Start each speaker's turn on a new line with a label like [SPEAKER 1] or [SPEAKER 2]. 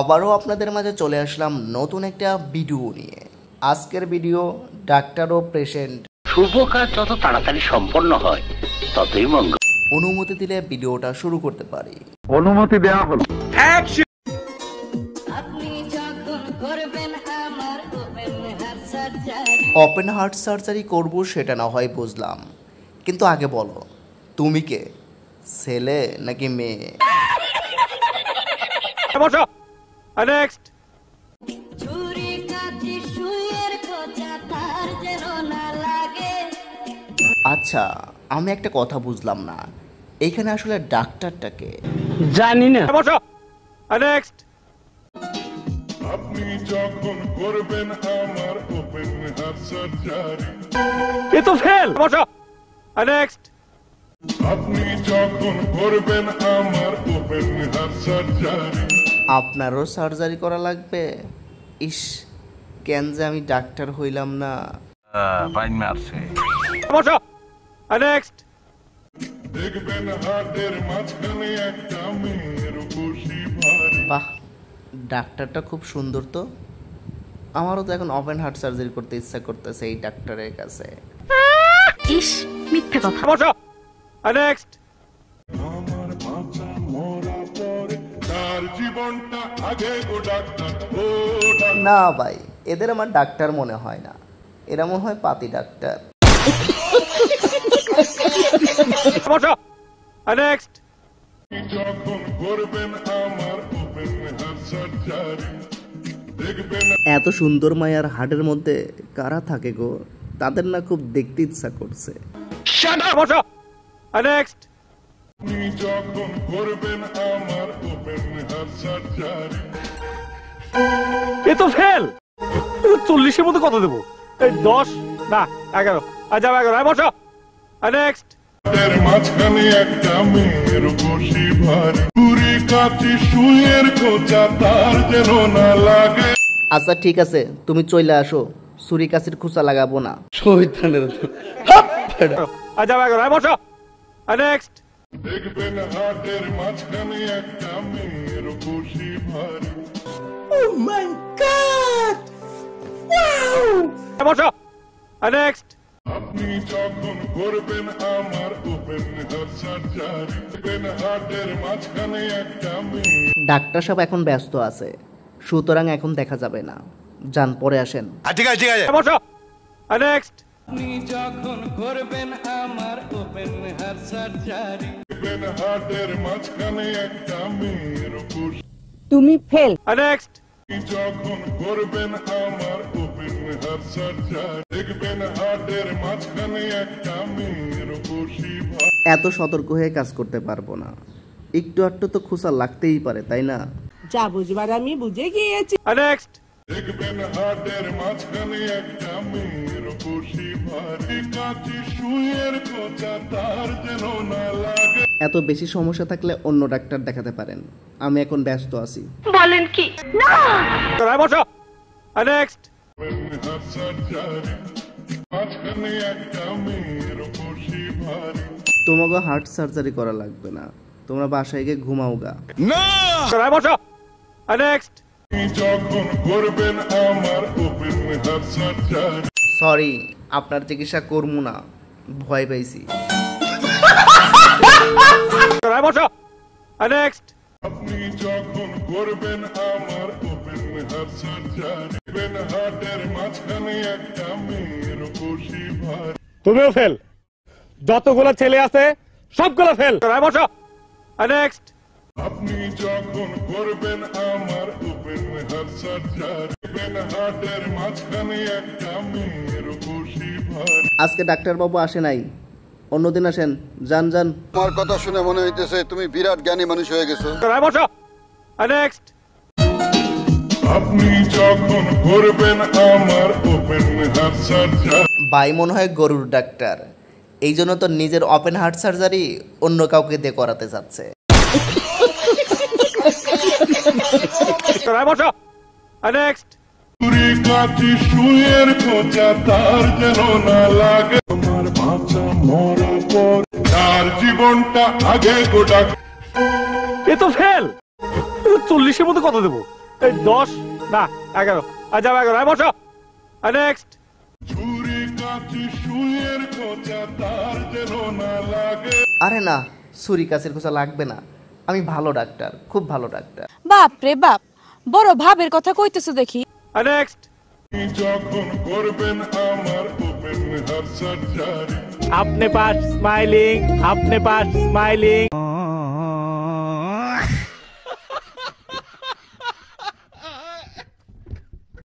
[SPEAKER 1] আবারও আপনাদের মাঝে চলে আসলাম নতুন একটা ভিডিও নিয়ে। আজকের ভিডিও ডাক্তার ও পেশেন্ট।
[SPEAKER 2] শুভ কাজ যত তাড়াতাড়ি সম্পন্ন হয় ততই মঙ্গল।
[SPEAKER 1] অনুমতি দিলে ভিডিওটা শুরু করতে পারি।
[SPEAKER 3] অনুমতি দেওয়া হলো।
[SPEAKER 1] ওপেন হার্ট সার্জারি করব সেটা না হয় বুঝলাম, কিন্তু আগে বলো তুমি কে, ছেলে নাকি মেয়ে? আচ্ছা, আমি একটা কথা বুঝলাম না, এখানে আসলে ডাক্তারটাকে
[SPEAKER 2] জানি না।
[SPEAKER 4] আপনি যখন করবেন আমার ওপেন হার্ট সার্জারি,
[SPEAKER 2] এ তো ফেল।
[SPEAKER 4] আপনি যখন করবেন আমার ওপেন হার্ট সার্জারি,
[SPEAKER 1] আপনারও সার্জারি করা লাগবে? ইস, কেন যে আমি ডাক্তার হইলাম না।
[SPEAKER 4] দেখবেন হার্টের মাঝখানে একটা মেয়ের বসি ভারী।
[SPEAKER 1] বাহ, ডাক্তারটা খুব সুন্দর তো। আমারও তো এখন ওপেন হার্ট সার্জারি করতে ইচ্ছা করতেছে এই ডাক্তারের কাছে।
[SPEAKER 5] ইস, মিথ্যে কথা।
[SPEAKER 4] আমার বাঁচা মরা পরে তার জীবনটা আগে গো ডাক্তার, ও ডাক্তার।
[SPEAKER 1] না ভাই, এদের আমার ডাক্তার মনে হয় না, এরা মনে হয় পাতি ডাক্তার।
[SPEAKER 4] যখন করবেন আমার ওপেন হার্ট সার্জারি, দেখবেন
[SPEAKER 1] এত সুন্দর মায়ার হার্টের মধ্যে কারা থাকে গো? তাদের না খুব দেখতে ইচ্ছা করছে।
[SPEAKER 4] আপনি যখন করবেন আমার ওপেন হার্ট সার্জারি,
[SPEAKER 2] এ তো ফেল। 40-এর মধ্যে কত দেবো? 10 না 11। আচ্ছা 11। বসো। নেক্সট।
[SPEAKER 4] হার্টের মাঝখানে একটা মেয়ের বসি ভারী, ছুরি কাঁচি সুইয়ের খোঁচা তার যেন না লাগে।
[SPEAKER 1] আচ্ছা ঠিক আছে, তুমি চলে আসো, ছুরি কাছির খুঁচা লাগাবো না।
[SPEAKER 2] আচ্ছা 11। বসো। নেক্সট।
[SPEAKER 4] দেখবেন হার্টের মাঝখানে একটা মেয়ের বসি ভারী,
[SPEAKER 2] বসো। নেক্সট।
[SPEAKER 4] আপনি যখন করবেন আমার ওপেন হার্ট সার্জারি, দেখবেন হার্টের মাঝখানে একটা মেয়ে।
[SPEAKER 1] ডাক্তার সাহেব এখন ব্যস্ত আছে, সুতরাং এখন দেখা যাবে না, যান পরে আসেন।
[SPEAKER 2] ঠিক আছে। বসো। নেক্সট।
[SPEAKER 4] দেখবেন হার্টের মাঝখানে একটা মেয়ের বসি।
[SPEAKER 5] তুমি ফেল।
[SPEAKER 2] নেক্সট।
[SPEAKER 4] যখন করবেন আমার ওপেন হার্ট সার্জারি, দেখবেন হার্টের মাঝখানে একটা মেয়ের বসি ভারী।
[SPEAKER 1] এত সতর্ক হয়ে কাজ করতে পারবো না, একটু আধটু তো খুঁচা লাগতেই পারে, তাই না?
[SPEAKER 5] যা বুঝবার আমি বুঝে গিয়েছি।
[SPEAKER 2] নেক্সট।
[SPEAKER 4] দেখবেন হার্টের মাঝখানে একটা মেয়ের বসি ভারী, কাঁচি সুইয়ের খোঁচা তার যেন না লাগে।
[SPEAKER 1] এত বেশি সমস্যা থাকলে অন্য ডাক্তার দেখাতে পারেন, আমি এখন ব্যস্ত আছি।
[SPEAKER 5] বলেন কি? না।
[SPEAKER 2] বসো। নেক্সট।
[SPEAKER 4] হার্ট সার্জারি, মাঝখানে একটা মেয়ের বসি ভারী।
[SPEAKER 1] তোমাকে হার্ট সার্জারি করা লাগবে না, তোমরা বাসায় গিয়ে ঘুমাও গা।
[SPEAKER 2] বসো। নেক্সট।
[SPEAKER 4] যখন করবেন আমার ওপেন হার্ট সার্জারি,
[SPEAKER 1] সরি, আপনার চিকিৎসা করবো না, ভয় পাইছি।
[SPEAKER 2] বসো। নেক্সট।
[SPEAKER 4] আপনি যখন করবেন আমার ওপেন হার্ট সার্জারি, দেখবেন হার্টের মাঝখানে একটা মেয়ের বসি ভারী।
[SPEAKER 2] তুমিও ফেল। যতগুলো ছেলে আছে সবগুলো ফেল। বসো। নেক্সট।
[SPEAKER 4] আপনি যখন করবেন আমার ওপেন হার্ট সার্জারি, দেখবেন হার্টের মাঝখানে একটা মেয়ের বসি ভারী।
[SPEAKER 1] আজকে ডাক্তার বাবু আসে নাই, অন্যদিন আসেন, যান যান।
[SPEAKER 6] তোমার কথা শুনে মনে হইতেছে তুমি বিরাট জ্ঞানী মানুষ হয়ে গেছো।
[SPEAKER 2] বসো। নেক্সট।
[SPEAKER 4] আপনি যখন করবেন আমার ওপেন হার্ট সার্জারি,
[SPEAKER 1] ভাই মনে হয় গরুর ডাক্তার, এই জন্য তো নিজের ওপেন হার্ট সার্জারি অন্য কাউকে দিয়ে করাতে চাচ্ছে।
[SPEAKER 2] বসো। নেক্সট।
[SPEAKER 4] ছুরি কাঁচি সুইয়ের খোঁচা তার যেন না লাগে। আমার বাঁচা মরা পর তার জীবনটা আগে গো ডাক্তার।
[SPEAKER 2] এ তো ফেল। 40-এর মধ্যে কত দেবো? এই 10 না 11 যাও 11 বসো নেক্সট
[SPEAKER 4] ছুরি কাচি সুইয়ের খোঁচা তার যেন না লাগে।
[SPEAKER 1] আরে না, ছুরি কাছের খোঁচা লাগবে না, আমি ভালো ডাক্তার, খুব ভালো ডাক্তার।
[SPEAKER 3] বাপ রে বাপ, বড় ভাবের কথা কইতেছো দেখি।
[SPEAKER 2] নেক্সট
[SPEAKER 4] যখন করবেন আমার ওপেন হার্ট সার্জারি।
[SPEAKER 2] আপনি পাস স্মাইলিং, আপনি পাস স্মাইলিং।